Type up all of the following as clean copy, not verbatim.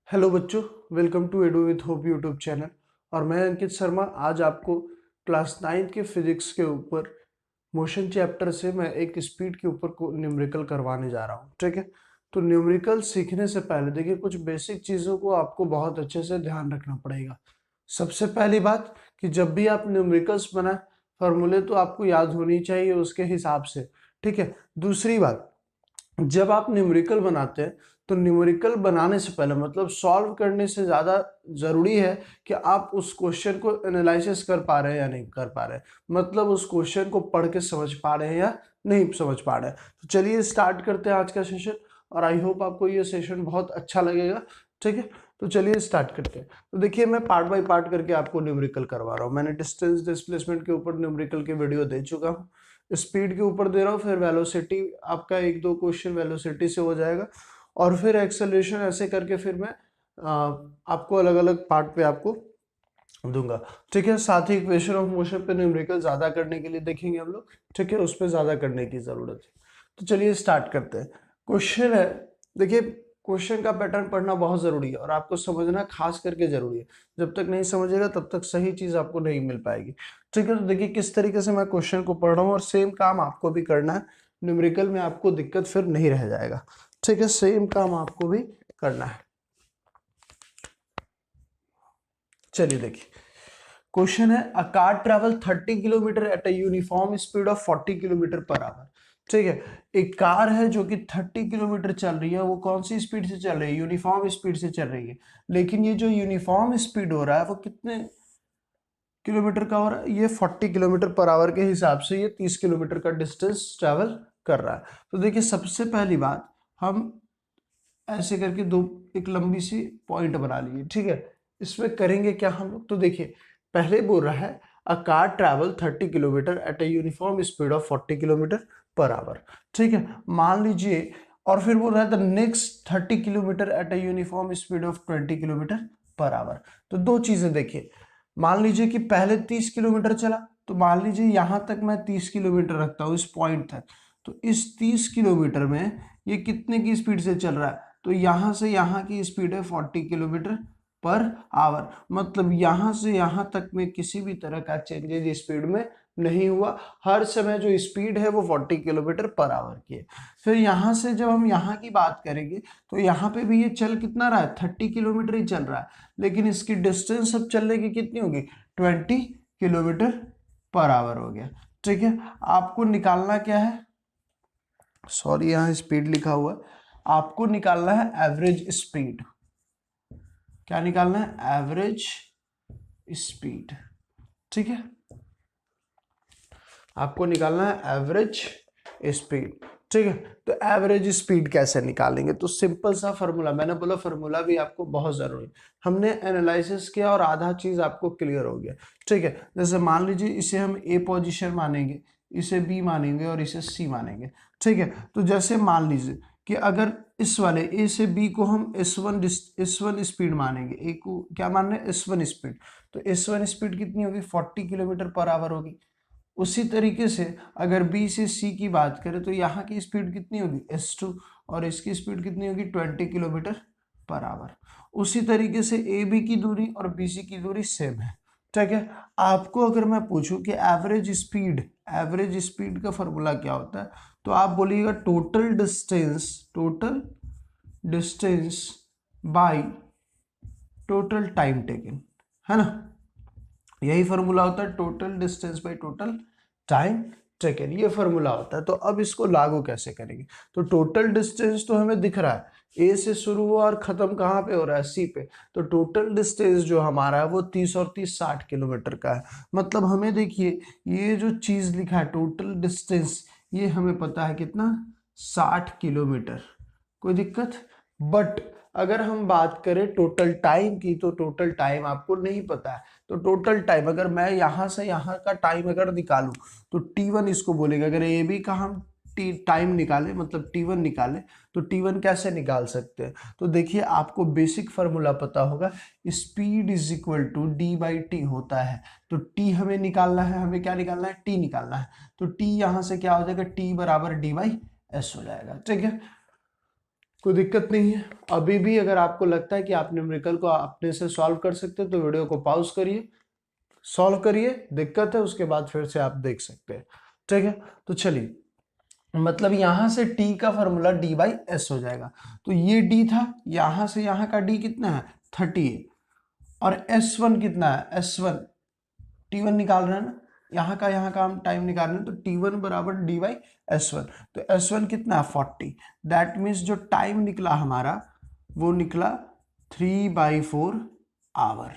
Hello बच्चों, welcome to edu with hope YouTube channel. और मैं अंकित शर्मा आज आपको क्लास 9 के फिजिक्स के ऊपर मोशन चैप्टर से मैं एक स्पीड के ऊपर को न्यूमेरिकल करवाने जा रहा हूँ। ठीक है, तो न्यूमेरिकल सीखने से पहले देखिए कुछ बेसिक चीज़ों को आपको बहुत अच्छे से ध्यान रखना पड़ेगा। सबसे पहली बात कि जब भी आप न्यूमेरिकल्स बनाए फॉर्मूले तो आपको याद होनी चाहिए उसके हिसाब से। ठीक है, दूसरी बात, जब आप न्यूमेरिकल बनाते हैं तो न्यूमेरिकल बनाने से पहले मतलब सॉल्व करने से ज़्यादा ज़रूरी है कि आप उस क्वेश्चन को एनालिसिस कर पा रहे हैं या नहीं कर पा रहे हैं, मतलब उस क्वेश्चन को पढ़ के समझ पा रहे हैं या नहीं समझ पा रहे हैं। तो चलिए स्टार्ट करते हैं आज का सेशन और आई होप आपको ये सेशन बहुत अच्छा लगेगा। ठीक है, तो चलिए स्टार्ट करते हैं। तो देखिए मैं पार्ट बाय पार्ट करके आपको न्यूमेरिकल करवा रहा हूँ। मैंने डिस्टेंस डिस्प्लेसमेंट के ऊपर न्यूमेरिकल के वीडियो दे चुका हूँ, स्पीड के ऊपर दे रहा हूँ, फिर वेलोसिटी आपका एक दो क्वेश्चन वेलोसिटी से हो जाएगा और फिर एक्सेलरेशन, ऐसे करके फिर मैं आपको अलग अलग पार्ट पे आपको दूंगा। ठीक है, साथ ही इक्वेशन ऑफ मोशन पे न्यूमेरिकल ज्यादा करने के लिए देखेंगे हम लोग। ठीक है, उस पर ज्यादा करने की जरूरत है। तो चलिए स्टार्ट करते हैं। क्वेश्चन है, देखिए क्वेश्चन का पैटर्न पढ़ना बहुत जरूरी है और आपको समझना खास करके जरूरी है। जब तक नहीं समझेगा तब तक सही चीज आपको नहीं मिल पाएगी। ठीक है, तो देखिए किस तरीके से मैं क्वेश्चन को पढ़ रहा हूँ और सेम काम आपको भी करना है। न्यूमेरिकल में आपको दिक्कत फिर नहीं रह जाएगा। ठीक है, सेम काम आपको भी करना है। चलिए देखिए, क्वेश्चन है a car travel 30 kilometre at a uniform speed of 40 kilometre per our. ठीक है, एक कार है जो कि 30 किलोमीटर चल रही है। वो कौन सी स्पीड से चल रही है? यूनिफॉर्म स्पीड से चल रही है। लेकिन ये जो यूनिफॉर्म स्पीड हो रहा है वो कितने किलोमीटर का हो रहा है? ये 40 किलोमीटर पर आवर के हिसाब से ये 30 किलोमीटर का डिस्टेंस ट्रेवल कर रहा है। तो देखिए सबसे पहली बात, हम ऐसे करके दो एक लंबी सी पॉइंट बना लिए। ठीक है, इसमें करेंगे क्या हम लोग? तो देखिए पहले बोल रहा है a car travel 30 kilometre at a uniform speed of 40 kilometre per our. ठीक है, मान लीजिए, और फिर बोल रहा है the next 30 kilometre at a uniform speed of 20 kilometre per our. तो दो चीजें देखिए, मान लीजिए कि पहले 30 किलोमीटर चला, तो मान लीजिए यहां तक मैं 30 किलोमीटर रखता हूं इस पॉइंट तक। तो इस 30 किलोमीटर में ये कितने की स्पीड से चल रहा है? तो यहां से यहां की स्पीड है 40 किलोमीटर पर आवर। मतलब यहां से यहां तक में किसी भी तरह का चेंजेज स्पीड में नहीं हुआ। हर समय जो स्पीड है वो 40 किलोमीटर पर आवर की है। फिर यहां से जब हम यहां की बात करेंगे तो यहां पे भी ये चल कितना रहा है? 30 किलोमीटर ही चल रहा है, लेकिन इसकी डिस्टेंस अब चलने की कितनी होगी? 20 किलोमीटर पर आवर हो गया। ठीक है, आपको निकालना क्या है? सॉरी, यहाँ स्पीड लिखा हुआ है, आपको निकालना है एवरेज स्पीड। क्या निकालना है? Average speed. ठीक है, आपको निकालना है एवरेज स्पीड। ठीक है, तो एवरेज स्पीड कैसे निकालेंगे? तो सिंपल सा फॉर्मूला, मैंने बोला फॉर्मूला भी आपको बहुत जरूरी। हमने एनालिसिस किया और आधा चीज आपको क्लियर हो गया। ठीक है, जैसे मान लीजिए इसे हम ए पोजीशन मानेंगे, इसे बी मानेंगे और इसे सी मानेंगे। ठीक है, तो जैसे मान लीजिए कि अगर इस वाले ए से बी को हम एस वन स्पीड मानेंगे, ए को क्या मान रहे हैं? S one speed. तो एस वन स्पीड कितनी होगी? 40 किलोमीटर पर आवर होगी। उसी तरीके से अगर बी से सी की बात करें तो यहाँ की स्पीड कितनी होगी? S2, और इसकी स्पीड कितनी होगी? 20 किलोमीटर पर आवर। उसी तरीके से ए बी की दूरी और बी सी की दूरी सेम है। ठीक है, आपको अगर मैं पूछूं कि एवरेज स्पीड का फॉर्मूला क्या होता है, तो आप बोलिएगा total distance by total time taken, है ना? यही फॉर्मूला होता है, total distance by total time taken, ये फॉर्मूला होता है। तो अब इसको लागू कैसे करेंगे? तो टोटल डिस्टेंस तो हमें दिख रहा है, ए से शुरू हुआ और खत्म कहाँ पे हो रहा है? सी पे। तो टोटल डिस्टेंस जो हमारा है वो 30 और 30 60 किलोमीटर का है। मतलब हमें देखिए ये जो चीज लिखा है टोटल डिस्टेंस, ये हमें पता है कितना? 60 किलोमीटर। कोई दिक्कत? बट अगर हम बात करें टोटल टाइम की, तो टोटल टाइम आपको नहीं पता है। तो टोटल टाइम अगर मैं यहां से यहां का टाइम अगर निकालूं तो T1 इसको बोलेगा। अगर ए बी का हम टाइम निकाले, मतलब T1 निकाले, तो T1 कैसे निकाल सकते हैं? तो देखिए आपको बेसिक फार्मूला पता होगा, speed is equal to D by T होता है। तो T हमें निकालना है, हमें क्या निकालना है? T निकालना है। तो T यहां से क्या हो जाएगा? T बराबर डी बाई एस हो जाएगा। ठीक है, कोई दिक्कत नहीं है। अभी भी अगर आपको लगता है कि आप न्यूमेरिकल को अपने से सॉल्व कर सकते हो तो वीडियो को पॉज करिए, सॉल्व करिए, दिक्कत है उसके बाद फिर से आप देख सकते हैं, ठीक है। तो चलिए, मतलब यहां से t का फॉर्मूला d बाई एस हो जाएगा। तो ये d था, यहां से यहां का d कितना है 30 है, और s1 कितना है s1, t1 निकाल रहे हैं ना, यहाँ का हम टाइम निकाल रहे हैं, तो t1 बराबर d बाई s1। तो s1 कितना है 40, दैट मीन्स जो टाइम निकला हमारा वो निकला 3/4 आवर।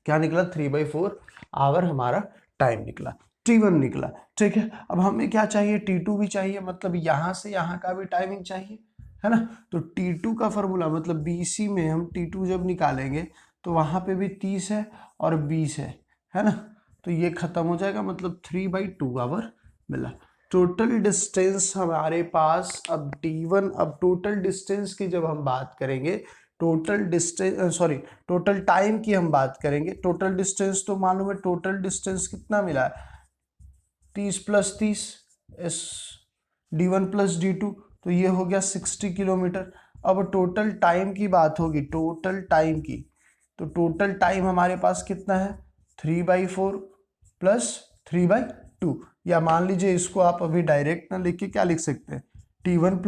क्या निकला 3/4 आवर हमारा टाइम निकला, t1 निकला, ठीक है। अब हमें क्या चाहिए, t2 भी चाहिए, मतलब यहां से यहां का भी टाइमिंग चाहिए, है ना। तो t2 का फॉर्मूला मतलब bc में हम t2 जब निकालेंगे तो वहां पे भी 30 है और 20 है ना। तो ये खत्म हो जाएगा, मतलब 3/2 आवर मिला। टोटल डिस्टेंस हमारे पास अब t1, अब टोटल डिस्टेंस की जब हम बात करेंगे, total distance sorry total time की हम बात करेंगे। टोटल डिस्टेंस तो मालूम है, टोटल डिस्टेंस कितना मिला है 30 + 30 एस d1 + d2, तो ये हो गया 60 किलोमीटर। अब टोटल टाइम की बात होगी, टोटल टाइम की, तो टोटल टाइम हमारे पास कितना है 3/4 + 3/2, या मान लीजिए इसको आप अभी डायरेक्ट ना लिख के क्या लिख सकते हैं t1 +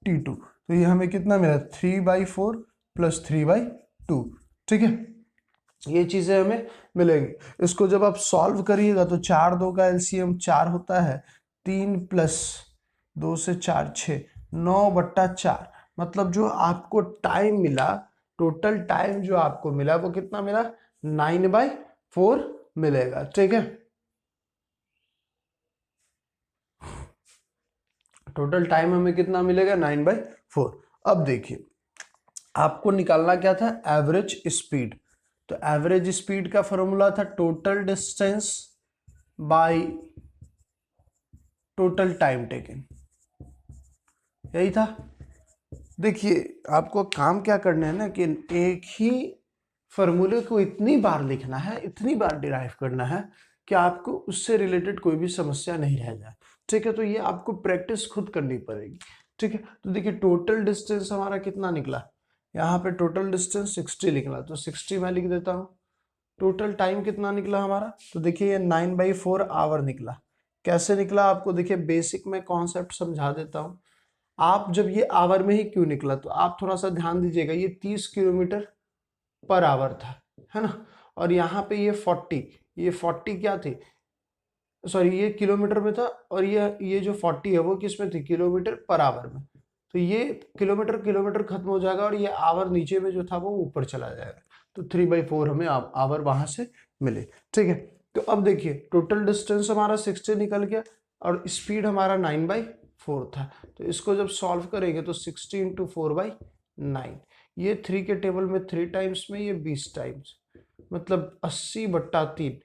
t2, तो ये हमें कितना मिला 3/4 + 3/2, ठीक है। ये चीजें हमें मिलेंगी। इसको जब आप सॉल्व करिएगा तो 4 2 का एलसीएम 4 होता है, 3 + 2 से 4 6, 9/4, मतलब जो आपको टाइम मिला, टोटल टाइम जो आपको मिला वो कितना मिला 9/4 मिलेगा, ठीक है। टोटल टाइम हमें कितना मिलेगा 9/4। अब देखिए आपको निकालना क्या था एवरेज स्पीड, तो एवरेज स्पीड का फॉर्मूला था total distance by total time taken, यही था। देखिए आपको काम क्या करना है ना कि एक ही फॉर्मूले को इतनी बार लिखना है, इतनी बार डिराइव करना है कि आपको उससे रिलेटेड कोई भी समस्या नहीं रह जाए, ठीक है। तो ये आपको प्रैक्टिस खुद करनी पड़ेगी, ठीक है। तो देखिए टोटल डिस्टेंस हमारा कितना निकला, यहाँ पे टोटल डिस्टेंस 60 निकला, तो 60 मैं लिख देता हूँ। टोटल टाइम कितना निकला हमारा, तो देखिए ये 9/4 आवर निकला। कैसे निकला आपको देखिए बेसिक में कॉन्सेप्ट समझा देता हूँ। आप जब ये आवर में ही क्यों निकला, तो आप थोड़ा सा ध्यान दीजिएगा, ये 30 किलोमीटर पर आवर था, है ना, और यहाँ पे ये 40 क्या थी, सॉरी ये किलोमीटर में था, और ये जो 40 है वो किस में थी किलोमीटर पर आवर में। तो ये किलोमीटर खत्म हो जाएगा और ये आवर नीचे में जो था वो ऊपर चला जाएगा, तो 3/4 हमें आवर वहां से मिले, ठीक है। तो अब देखिए टोटल डिस्टेंस हमारा 60 निकल गया और स्पीड हमारा 9/4 था, तो इसको जब सॉल्व करेंगे तो 60 × 4/9, ये 3 के टेबल में 3 टाइम्स में, ये 20 टाइम्स, मतलब 80/3,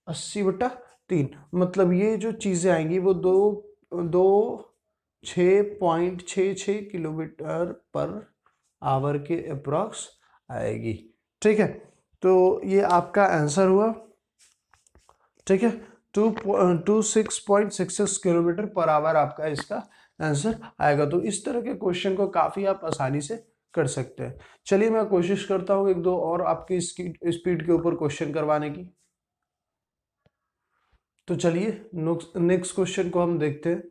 80/3, मतलब ये जो चीजें आएंगी वो 6.66 किलोमीटर पर आवर के अप्रॉक्स आएगी, ठीक है। तो ये आपका आंसर हुआ, ठीक है, 26.66 किलोमीटर पर आवर आपका इसका आंसर आएगा। तो इस तरह के क्वेश्चन को काफी आप आसानी से कर सकते हैं। चलिए मैं कोशिश करता हूँ एक दो और आपकी स्पीड के ऊपर क्वेश्चन करवाने की। तो चलिए नेक्स्ट क्वेश्चन को हम देखते हैं।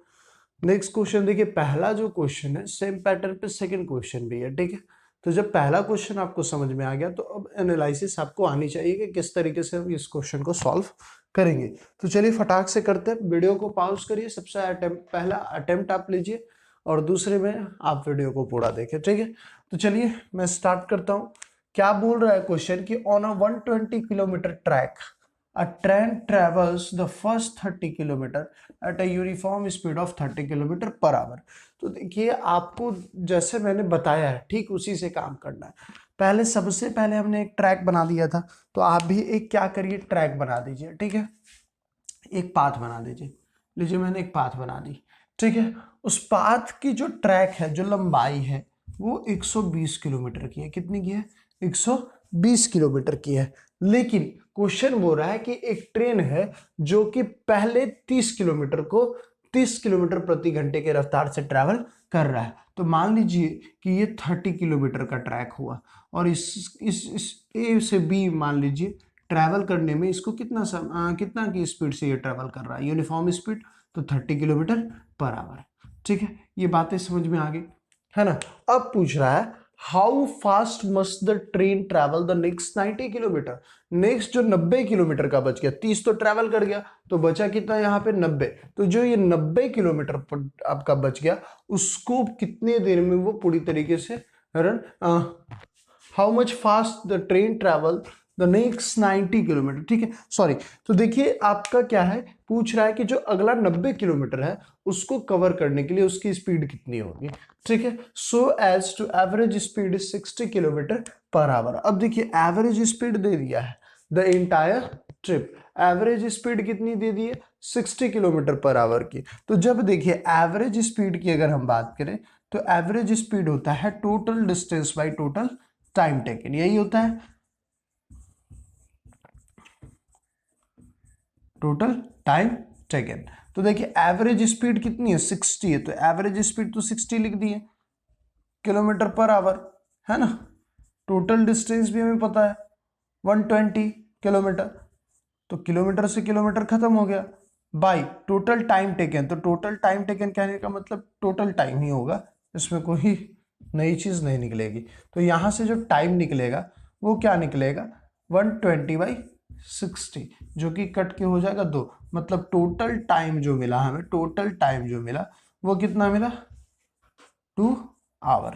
नेक्स्ट क्वेश्चन देखिए, पहला जो क्वेश्चन है सेम पैटर्न पे सेकंड क्वेश्चन भी है, ठीक है। तो जब पहला क्वेश्चन आपको समझ में आ गया तो अब एनालिसिस आपको आनी चाहिए कि किस तरीके से हम इस क्वेश्चन को सॉल्व करेंगे। तो चलिए फटाक से करते हैं, वीडियो को पॉज करिए, सबसे पहला अटेम्प्ट आप लीजिए और दूसरे में आप वीडियो को पूरा देखें, ठीक है। तो चलिए मैं स्टार्ट करता हूँ। क्या बोल रहा है क्वेश्चन कि on a 120 kilometre track a train travels the first 30 kilometre at a uniform speed of 30 kilometre per our. तो देखिए आपको जैसे मैंने बताया है ठीक उसी से काम करना है। पहले सबसे पहले हमने एक ट्रैक बना दिया था, तो आप भी एक क्या करिए ट्रैक बना दीजिए, ठीक है, एक पाथ बना दीजिए। लीजिए मैंने एक पाथ बना दी, ठीक है। उस पाथ की जो ट्रैक है, जो लंबाई है वो 120 किलोमीटर की है। कितनी की है 120 किलोमीटर की है। लेकिन क्वेश्चन बोल रहा है कि एक ट्रेन है जो कि पहले 30 किलोमीटर को 30 किलोमीटर प्रति घंटे के रफ्तार से ट्रैवल कर रहा है। तो मान लीजिए कि ये 30 किलोमीटर का ट्रैक हुआ और इस ए से बी मान लीजिए ट्रैवल करने में इसको कितना की स्पीड से ये ट्रैवल कर रहा है, यूनिफॉर्म स्पीड, तो 30 किलोमीटर पर आवर। ठीक है, ये बातें समझ में आ गई है ना। अब पूछ रहा है how fast must the train travel the next 90 kilometre. Next जो 90 किलोमीटर का बच गया, 30 तो ट्रैवल कर गया तो बचा कितना यहाँ पे 90। तो जो ये 90 किलोमीटर आपका बच गया उसको कितने देर में वो पूरी तरीके से run, how much fast the train travel the next 90 kilometre. ठीक है, सॉरी, तो देखिए आपका क्या है, पूछ रहा है कि जो अगला 90 किलोमीटर है उसको कवर करने के लिए उसकी स्पीड कितनी होगी। ठीक है, so as to average speed is 60 kilometre per hour. अब देखिए एवरेज स्पीड दे दिया है the entire trip, average speed कितनी दे दी है 60 किलोमीटर पर आवर की। तो जब देखिए एवरेज स्पीड की अगर हम बात करें तो एवरेज स्पीड होता है total distance by total time taken, यही होता है टोटल टाइम टेकन। तो देखिए एवरेज स्पीड कितनी है 60 है, तो एवरेज स्पीड तो 60 लिख दी है किलोमीटर पर आवर, है ना। टोटल डिस्टेंस भी हमें पता है 120 किलोमीटर, तो किलोमीटर से किलोमीटर खत्म हो गया, बाई टोटल टाइम टेकन। तो टोटल टाइम टेकन कहने का मतलब टोटल टाइम ही होगा, इसमें कोई नई चीज नहीं निकलेगी। तो यहां से जो टाइम निकलेगा वो क्या निकलेगा 120/60, जो कि कट के हो जाएगा 2, मतलब टोटल टाइम जो मिला हमें, टोटल टाइम जो मिला वो कितना मिला 2 आवर।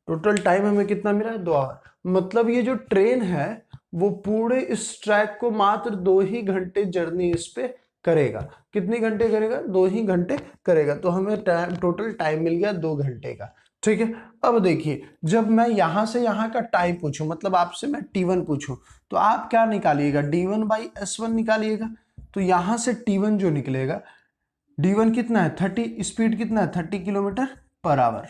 टोटल टाइम हमें कितना मिला 2 आवर। मतलब ये जो ट्रेन है वो पूरे इस ट्रैक को मात्र 2 ही घंटे जर्नी इस पे करेगा। कितने घंटे करेगा 2 ही घंटे करेगा, तो हमें टोटल टाइम मिल गया 2 घंटे का। ठीक है, अब देखिए जब मैं यहां से यहां का टाइम पूछूं, मतलब आपसे मैं T1 पूछूं, तो आप क्या निकालिएगा D1/S1 निकालिएगा। तो यहां से T1 जो निकलेगा, D1 कितना है 30, स्पीड कितना है 30 किलोमीटर पर आवर,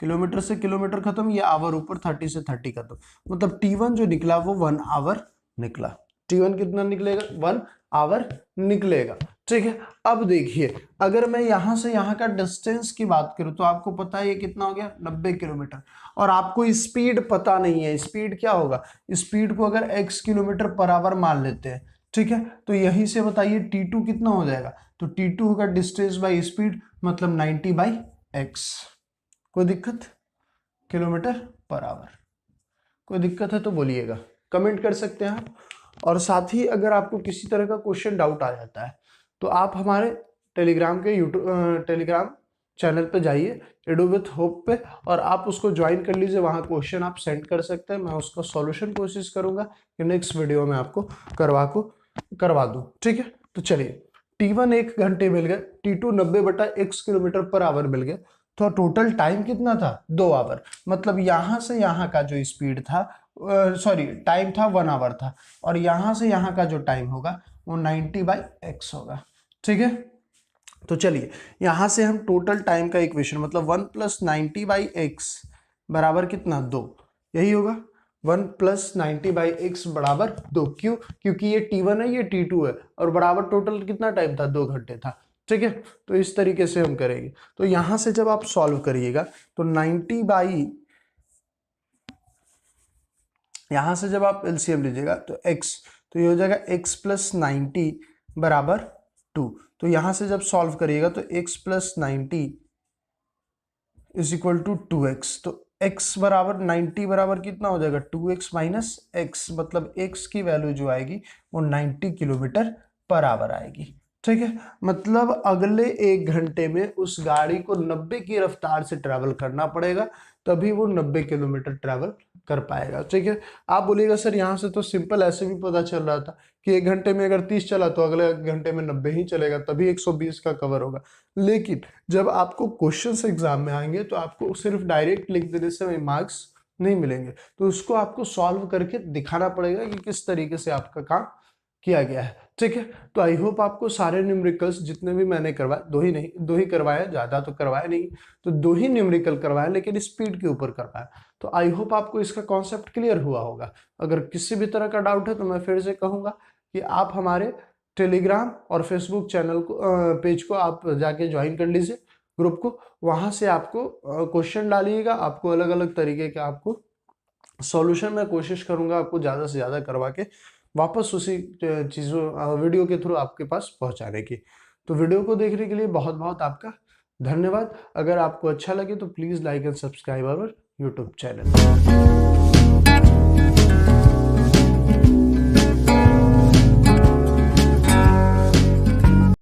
किलोमीटर से किलोमीटर खत्म, ये आवर ऊपर 30 से 30 खत्म, मतलब T1 जो निकला वो 1 आवर निकला। T1 कितना निकलेगा 1 आवर निकलेगा। ठीक है, अब देखिए अगर मैं यहां से यहां का डिस्टेंस की बात करूं तो आपको पता है ये कितना हो गया 90 किलोमीटर, और आपको स्पीड पता नहीं है, स्पीड क्या होगा, स्पीड को अगर x किलोमीटर पर आवर मान लेते हैं। ठीक है, तो यहीं से बताइए T2 कितना हो जाएगा, तो T2 होगा डिस्टेंस बाई स्पीड, मतलब 90/x। कोई दिक्कत, किलोमीटर पर आवर। कोई दिक्कत है तो बोलिएगा, कमेंट कर सकते हैं आप। और साथ ही अगर आपको किसी तरह का क्वेश्चन डाउट आ जाता है तो आप हमारे टेलीग्राम चैनल पे जाइए एडू विथ होप पे, और आप उसको ज्वाइन कर लीजिए, वहाँ क्वेश्चन आप सेंड कर सकते हैं, मैं उसका सॉल्यूशन कोशिश करूंगा कि नेक्स्ट वीडियो में आपको करवा दूं। ठीक है, तो चलिए T1 1 घंटे मिल गए, T2 90/x kilometre per our मिल गया, तो टोटल टाइम कितना था 2 आवर। मतलब यहां से यहां का जो स्पीड था, सॉरी टाइम था 1 आवर था, और यहां से यहां का जो टाइम होगा वो 90/x होगा। ठीक है, तो चलिए यहां से हम टोटल टाइम का इक्वेशन, मतलब 1 + 90/x बराबर कितना 2, यही होगा 1 + 90/x बराबर 2। क्यों, क्योंकि ये T1 है ये T2 है, और बराबर टोटल कितना टाइम था 2 घंटे था। ठीक है, तो इस तरीके से हम करेंगे। तो यहां से जब आप सॉल्व करिएगा तो 90 यहां से जब आप एलसीएम लीजिएगा तो x, तो ये हो जाएगा x + 90 बराबर 2। तो यहां से जब सॉल्व करिएगा तो x + 90 = 2x, तो x बराबर 90 बराबर कितना हो जाएगा 2x - x, मतलब x की वैल्यू जो आएगी वो 90 किलोमीटर पर आवर आएगी। ठीक है, मतलब अगले 1 घंटे में उस गाड़ी को 90 की रफ्तार से ट्रैवल करना पड़ेगा, तभी वो 90 किलोमीटर ट्रैवल कर पाएगा। ठीक है, आप बोलिएगा सर यहाँ से तो सिंपल ऐसे भी पता चल रहा था कि 1 घंटे में अगर 30 चला तो अगले घंटे में 90 ही चलेगा, तभी 120 का कवर होगा। लेकिन जब आपको क्वेश्चन एग्जाम में आएंगे तो आपको सिर्फ डायरेक्ट लिख देने से मार्क्स नहीं मिलेंगे, तो उसको आपको सॉल्व करके दिखाना पड़ेगा कि किस तरीके से आपका काम किया गया है। ठीक है, तो आई होप आपको सारे न्यूमेरिकल्स जितने भी मैंने करवाए, 2 ही नहीं 2 ही करवाए, ज्यादा तो करवाए नहीं, तो 2 ही न्यूमेरिकल करवाए, लेकिन स्पीड के ऊपर करवाए। तो आई होप आपको इसका कॉन्सेप्ट क्लियर हुआ होगा। अगर किसी भी तरह का डाउट है तो मैं फिर से कहूंगा कि आप हमारे टेलीग्राम और फेसबुक चैनल को पेज को आप जाके ज्वाइन कर लीजिए, ग्रुप को। वहां से आपको क्वेश्चन डालिएगा, आपको अलग अलग तरीके के आपको सॉल्यूशन मैं कोशिश करूंगा आपको ज़्यादा से ज़्यादा करवा के वापस उसी चीज़ों वीडियो के थ्रू आपके पास पहुंचाने की। तो वीडियो को देखने के लिए बहुत बहुत आपका धन्यवाद। अगर आपको अच्छा लगे तो please like and subscribe our YouTube channel.